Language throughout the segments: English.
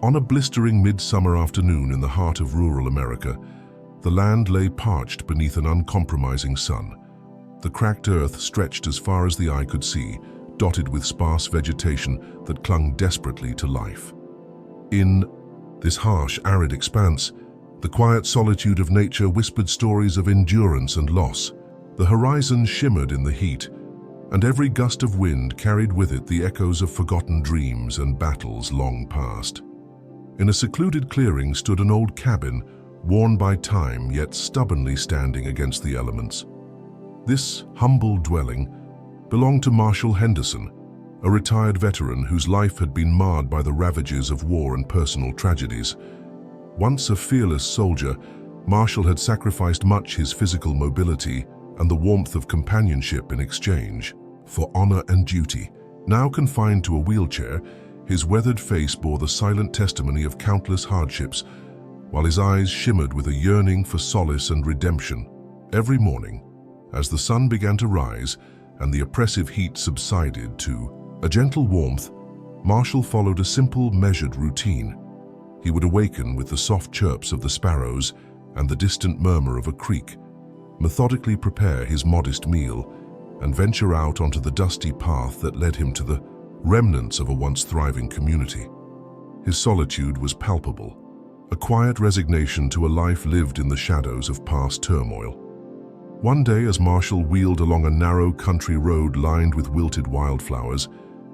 On a blistering midsummer afternoon in the heart of rural America, the land lay parched beneath an uncompromising sun. The cracked earth stretched as far as the eye could see, dotted with sparse vegetation that clung desperately to life. In this harsh, arid expanse, the quiet solitude of nature whispered stories of endurance and loss. The horizon shimmered in the heat, and every gust of wind carried with it the echoes of forgotten dreams and battles long past. In a secluded clearing stood an old cabin, worn by time yet stubbornly standing against the elements. This humble dwelling belonged to Marshall Henderson, a retired veteran whose life had been marred by the ravages of war and personal tragedies. Once a fearless soldier, Marshall had sacrificed much his physical mobility and the warmth of companionship in exchange for honor and duty. Now confined to a wheelchair, his weathered face bore the silent testimony of countless hardships, while his eyes shimmered with a yearning for solace and redemption. Every morning, as the sun began to rise and the oppressive heat subsided to a gentle warmth, Marshall followed a simple, measured routine. He would awaken with the soft chirps of the sparrows and the distant murmur of a creek, methodically prepare his modest meal, and venture out onto the dusty path that led him to the remnants of a once thriving community. His solitude was palpable, a quiet resignation to a life lived in the shadows of past turmoil. One day, as Marshall wheeled along a narrow country road lined with wilted wildflowers,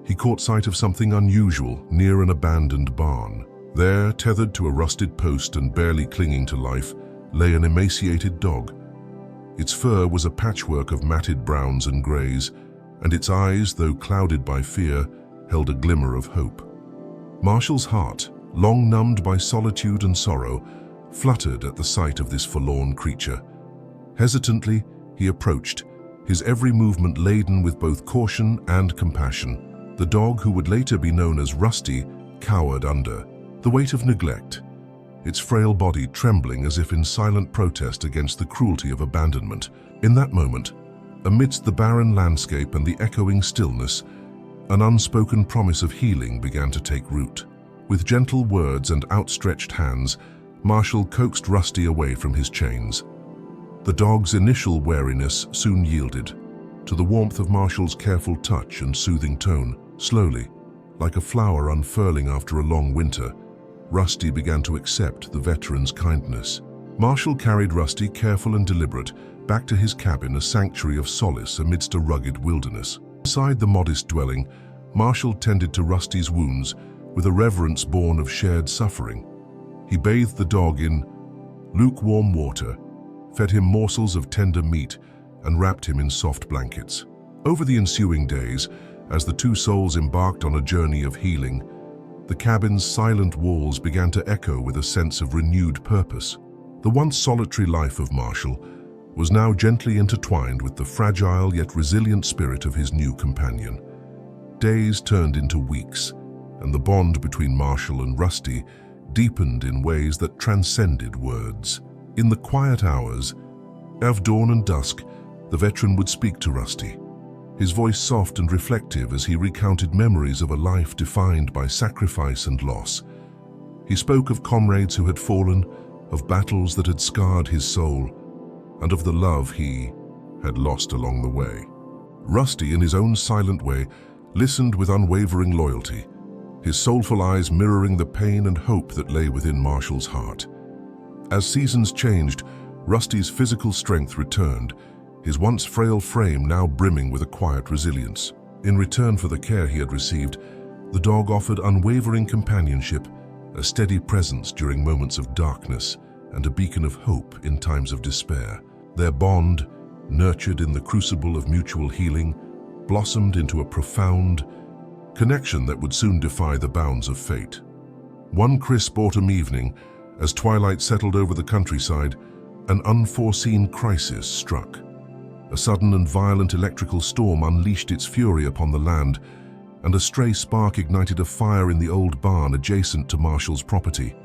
he caught sight of something unusual near an abandoned barn. There, tethered to a rusted post and barely clinging to life, lay an emaciated dog. Its fur was a patchwork of matted browns and grays, and its eyes, though clouded by fear, held a glimmer of hope. Marshall's heart, long numbed by solitude and sorrow, fluttered at the sight of this forlorn creature. Hesitantly, he approached, his every movement laden with both caution and compassion. The dog, who would later be known as Rusty, cowered under the weight of neglect, its frail body trembling as if in silent protest against the cruelty of abandonment. In that moment, amidst the barren landscape and the echoing stillness, an unspoken promise of healing began to take root. With gentle words and outstretched hands, Marshall coaxed Rusty away from his chains. The dog's initial wariness soon yielded to the warmth of Marshall's careful touch and soothing tone. Slowly, like a flower unfurling after a long winter, Rusty began to accept the veteran's kindness. Marshall carried Rusty, careful and deliberate, back to his cabin, a sanctuary of solace amidst a rugged wilderness. Inside the modest dwelling, Marshall tended to Rusty's wounds with a reverence born of shared suffering. He bathed the dog in lukewarm water, fed him morsels of tender meat, and wrapped him in soft blankets. Over the ensuing days, as the two souls embarked on a journey of healing, the cabin's silent walls began to echo with a sense of renewed purpose. The once solitary life of Marshall was now gently intertwined with the fragile yet resilient spirit of his new companion. Days turned into weeks, and the bond between Marshall and Rusty deepened in ways that transcended words. In the quiet hours of dawn and dusk, the veteran would speak to Rusty, his voice soft and reflective as he recounted memories of a life defined by sacrifice and loss. He spoke of comrades who had fallen, of battles that had scarred his soul, and of the love he had lost along the way. Rusty, in his own silent way, listened with unwavering loyalty, his soulful eyes mirroring the pain and hope that lay within Marshall's heart. As seasons changed, Rusty's physical strength returned, his once frail frame now brimming with a quiet resilience. In return for the care he had received, the dog offered unwavering companionship, a steady presence during moments of darkness, and a beacon of hope in times of despair. Their bond, nurtured in the crucible of mutual healing, blossomed into a profound connection that would soon defy the bounds of fate. One crisp autumn evening, as twilight settled over the countryside, an unforeseen crisis struck. A sudden and violent electrical storm unleashed its fury upon the land, and a stray spark ignited a fire in the old barn adjacent to Marshall's property.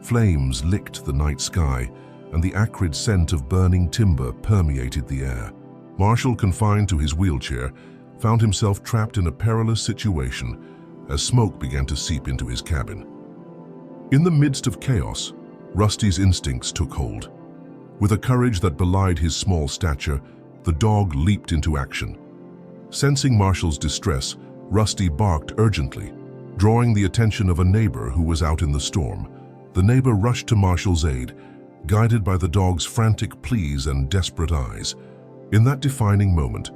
Flames licked the night sky, and the acrid scent of burning timber permeated the air. Marshall, confined to his wheelchair, found himself trapped in a perilous situation as smoke began to seep into his cabin. In the midst of chaos, Rusty's instincts took hold. With a courage that belied his small stature, the dog leaped into action. Sensing Marshall's distress, Rusty barked urgently, drawing the attention of a neighbor who was out in the storm. The neighbor rushed to Marshall's aid, guided by the dog's frantic pleas and desperate eyes. In that defining moment,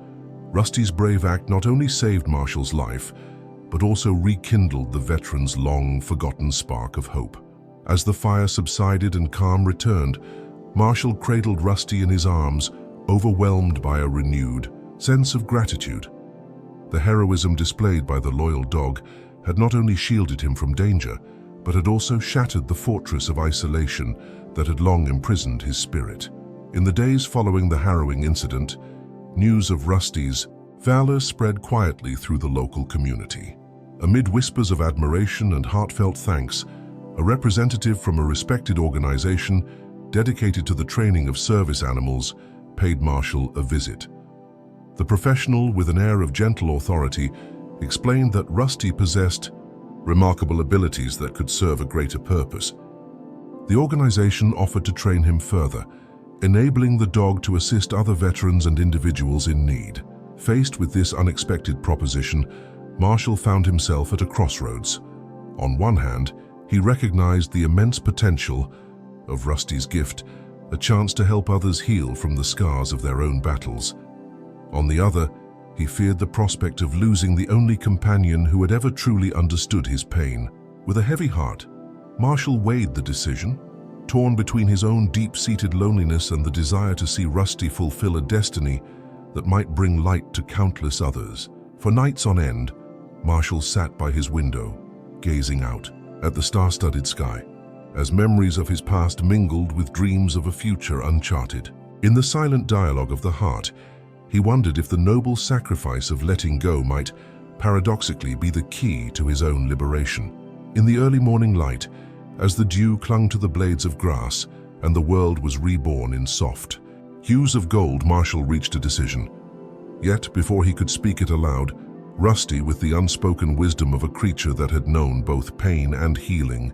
Rusty's brave act not only saved Marshall's life, but also rekindled the veteran's long-forgotten spark of hope. As the fire subsided and calm returned, Marshall cradled Rusty in his arms, overwhelmed by a renewed sense of gratitude. The heroism displayed by the loyal dog had not only shielded him from danger, but had also shattered the fortress of isolation that had long imprisoned his spirit. In the days following the harrowing incident, news of Rusty's valor spread quietly through the local community. Amid whispers of admiration and heartfelt thanks, a representative from a respected organization dedicated to the training of service animals paid Marshall a visit. The professional, with an air of gentle authority, explained that Rusty possessed remarkable abilities that could serve a greater purpose. The organization offered to train him further, enabling the dog to assist other veterans and individuals in need. Faced with this unexpected proposition, Marshall found himself at a crossroads. On one hand, he recognized the immense potential of Rusty's gift, a chance to help others heal from the scars of their own battles. On the other, he feared the prospect of losing the only companion who had ever truly understood his pain. With a heavy heart, Marshall weighed the decision, torn between his own deep-seated loneliness and the desire to see Rusty fulfill a destiny that might bring light to countless others. For nights on end, Marshall sat by his window, gazing out at the star-studded sky, as memories of his past mingled with dreams of a future uncharted. In the silent dialogue of the heart, he wondered if the noble sacrifice of letting go might paradoxically be the key to his own liberation. In the early morning light, as the dew clung to the blades of grass and the world was reborn in soft hues of gold, Marshall reached a decision. Yet, before he could speak it aloud, Rusty, with the unspoken wisdom of a creature that had known both pain and healing,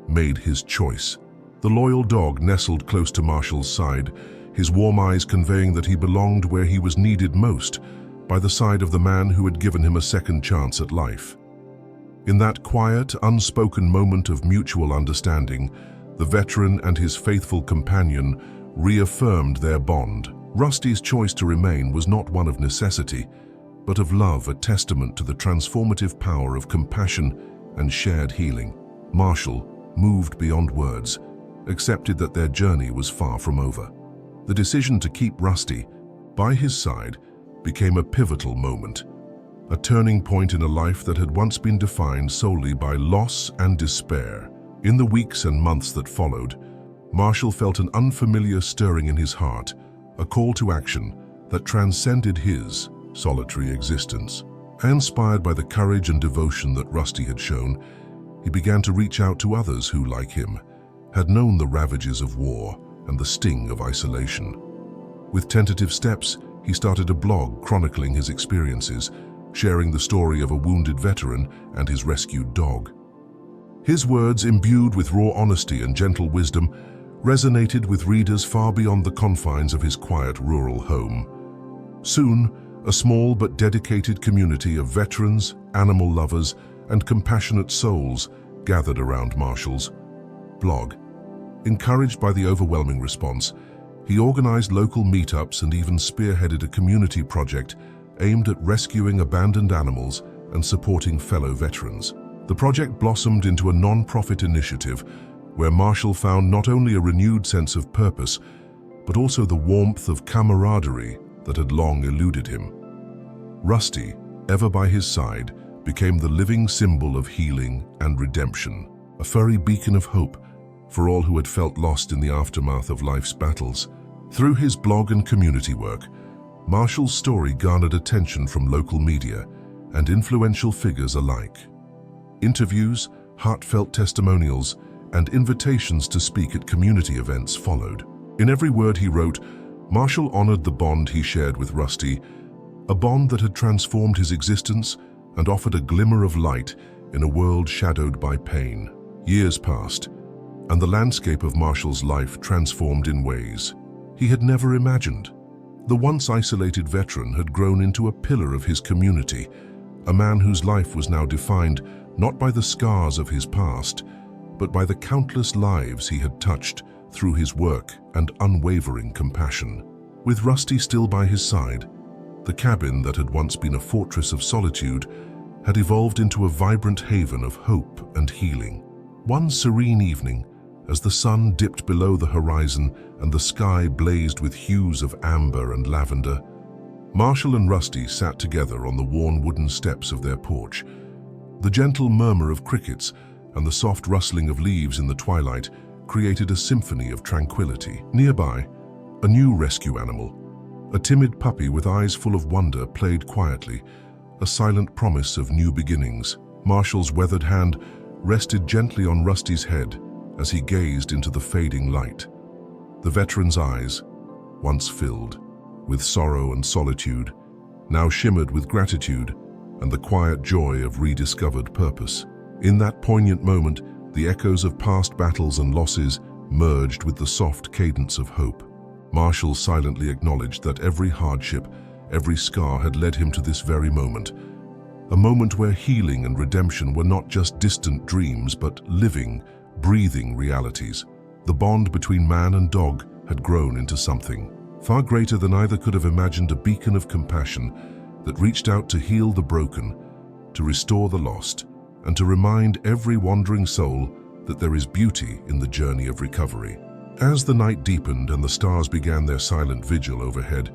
made his choice. The loyal dog nestled close to Marshall's side, his warm eyes conveying that he belonged where he was needed most, by the side of the man who had given him a second chance at life. In that quiet, unspoken moment of mutual understanding, the veteran and his faithful companion reaffirmed their bond. Rusty's choice to remain was not one of necessity, but of love, a testament to the transformative power of compassion and shared healing. Marshall, moved beyond words, accepted that their journey was far from over. The decision to keep Rusty by his side became a pivotal moment, a turning point in a life that had once been defined solely by loss and despair. In the weeks and months that followed, Marshall felt an unfamiliar stirring in his heart, a call to action that transcended his solitary existence. Inspired by the courage and devotion that Rusty had shown, he began to reach out to others who, like him, had known the ravages of war and the sting of isolation. With tentative steps, he started a blog chronicling his experiences, sharing the story of a wounded veteran and his rescued dog. His words, imbued with raw honesty and gentle wisdom, resonated with readers far beyond the confines of his quiet rural home. Soon, a small but dedicated community of veterans, animal lovers, and compassionate souls gathered around Marshall's blog. Encouraged by the overwhelming response, he organized local meetups and even spearheaded a community project aimed at rescuing abandoned animals and supporting fellow veterans. The project blossomed into a non-profit initiative where Marshall found not only a renewed sense of purpose, but also the warmth of camaraderie that had long eluded him. Rusty, ever by his side, became the living symbol of healing and redemption, a furry beacon of hope for all who had felt lost in the aftermath of life's battles. Through his blog and community work, Marshall's story garnered attention from local media and influential figures alike. Interviews, heartfelt testimonials, and invitations to speak at community events followed. In every word he wrote, Marshall honored the bond he shared with Rusty, a bond that had transformed his existence and offered a glimmer of light in a world shadowed by pain. Years passed, and the landscape of Marshall's life transformed in ways he had never imagined. The once isolated veteran had grown into a pillar of his community, a man whose life was now defined not by the scars of his past, but by the countless lives he had touched through his work and unwavering compassion. With Rusty still by his side, the cabin that had once been a fortress of solitude had evolved into a vibrant haven of hope and healing. One serene evening, as the sun dipped below the horizon and the sky blazed with hues of amber and lavender, Marshall and Rusty sat together on the worn wooden steps of their porch. The gentle murmur of crickets and the soft rustling of leaves in the twilight created a symphony of tranquility. Nearby, a new rescue animal, a timid puppy with eyes full of wonder, played quietly, a silent promise of new beginnings. Marshall's weathered hand rested gently on Rusty's head as he gazed into the fading light. The veteran's eyes, once filled with sorrow and solitude, now shimmered with gratitude and the quiet joy of rediscovered purpose. In that poignant moment, the echoes of past battles and losses merged with the soft cadence of hope. Marshall silently acknowledged that every hardship, every scar had led him to this very moment, a moment where healing and redemption were not just distant dreams, but living, breathing realities. The bond between man and dog had grown into something far greater than either could have imagined, a beacon of compassion that reached out to heal the broken, to restore the lost, and to remind every wandering soul that there is beauty in the journey of recovery. As the night deepened and the stars began their silent vigil overhead,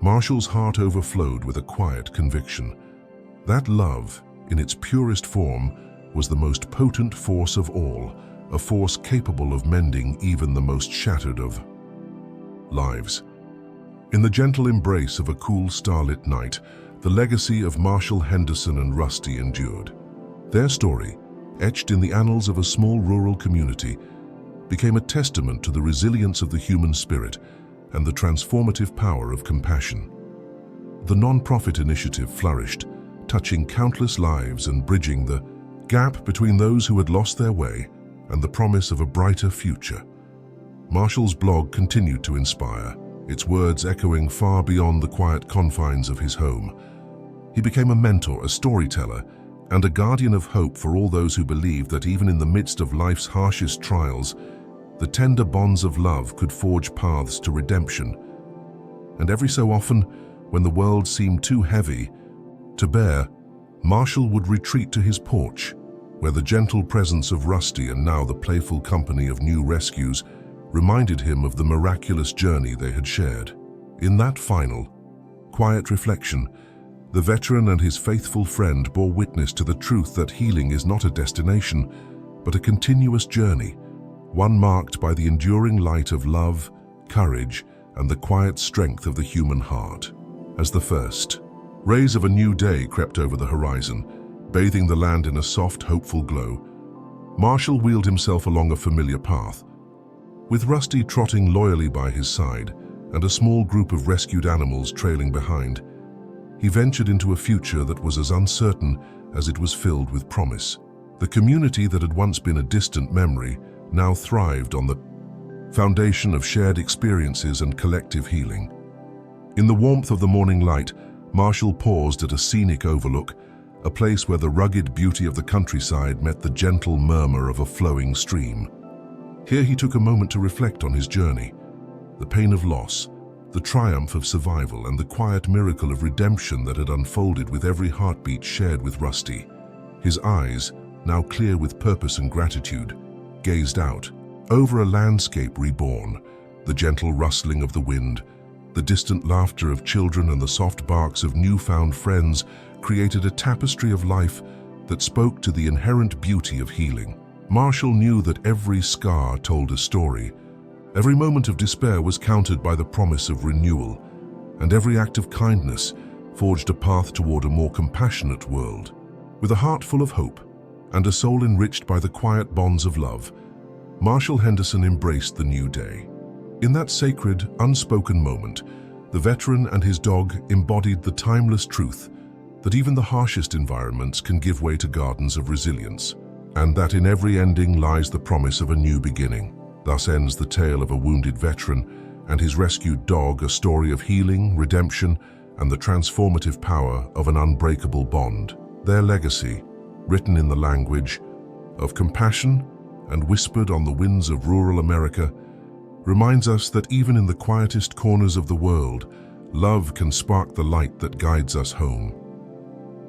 Marshall's heart overflowed with a quiet conviction. That love, in its purest form, was the most potent force of all, a force capable of mending even the most shattered of lives. In the gentle embrace of a cool starlit night, the legacy of Marshall, Henderson, and Rusty endured. Their story, etched in the annals of a small rural community, became a testament to the resilience of the human spirit and the transformative power of compassion. The non-profit initiative flourished, touching countless lives and bridging the gap between those who had lost their way and the promise of a brighter future. Marshall's blog continued to inspire, its words echoing far beyond the quiet confines of his home. He became a mentor, a storyteller, and a guardian of hope for all those who believed that even in the midst of life's harshest trials, the tender bonds of love could forge paths to redemption. And every so often, when the world seemed too heavy to bear, Marshall would retreat to his porch, where the gentle presence of Rusty and now the playful company of new rescues reminded him of the miraculous journey they had shared. In that final, quiet reflection, the veteran and his faithful friend bore witness to the truth that healing is not a destination, but a continuous journey, one marked by the enduring light of love, courage, and the quiet strength of the human heart. As the first rays of a new day crept over the horizon, bathing the land in a soft, hopeful glow, Marshall wheeled himself along a familiar path. With Rusty trotting loyally by his side and a small group of rescued animals trailing behind, he ventured into a future that was as uncertain as it was filled with promise. The community that had once been a distant memory now thrived on the foundation of shared experiences and collective healing. In the warmth of the morning light, Marshall paused at a scenic overlook, a place where the rugged beauty of the countryside met the gentle murmur of a flowing stream. Here he took a moment to reflect on his journey, the pain of loss, the triumph of survival, and the quiet miracle of redemption that had unfolded with every heartbeat shared with Rusty. His eyes, now clear with purpose and gratitude, gazed out over a landscape reborn, the gentle rustling of the wind, the distant laughter of children, and the soft barks of newfound friends created a tapestry of life that spoke to the inherent beauty of healing. Marshall knew that every scar told a story, every moment of despair was countered by the promise of renewal, and every act of kindness forged a path toward a more compassionate world. With a heart full of hope and a soul enriched by the quiet bonds of love, Marshall Henderson embraced the new day. In that sacred, unspoken moment, the veteran and his dog embodied the timeless truth that even the harshest environments can give way to gardens of resilience. and that in every ending lies the promise of a new beginning. Thus ends the tale of a wounded veteran and his rescued dog, a story of healing, redemption, and the transformative power of an unbreakable bond. Their legacy, written in the language of compassion and whispered on the winds of rural America, reminds us that even in the quietest corners of the world, love can spark the light that guides us home.